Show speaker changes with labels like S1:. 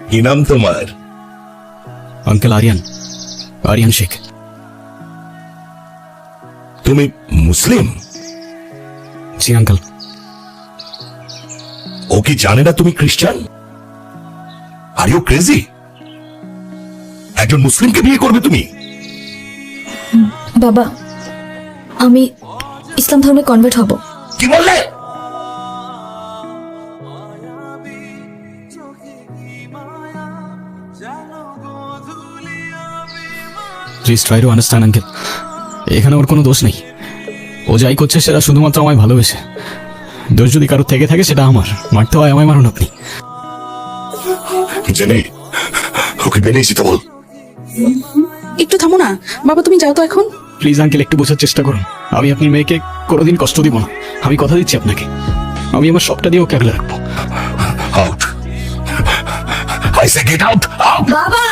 S1: কি নাম তোমার?
S2: আঙ্কেল আরিয়ান, আরিয়ান শেখ।
S1: তুমি মুসলিম?
S2: জি আঙ্কেল।
S1: ও কি জানে না তুমি খ্রিস্টান? Are you crazy? একজন মুসলিমকে বিয়ে করবে তুমি?
S3: বাবা, আমি ইসলাম ধর্মে কনভার্ট হব।
S1: কি বললে?
S2: Please try to understand uncle, এখানে ওর কোনো দোষ নেই। ও যাই করছে সেটা শুধুমাত্র আমায় ভালোবেসে। দোষ যদি কারোর থেকে থাকে সেটা আমার। মারতে হয় আমায় মারুন আপনি।
S1: জেনে ওকে বেরিয়ে যেতে বল।
S4: একটু থামো না বাবা, তুমি যাও তো এখন।
S2: প্লিজ আঙ্কেল, একটু বোঝার চেষ্টা করুন। আমি আপনার মেয়েকে কোনোদিন কষ্ট দিব না, আমি কথা দিচ্ছি আপনাকে। আমি আমার সবটা দিয়ে ওকে আগলে রাখবো।
S1: Out, I say get out.
S3: বাবা!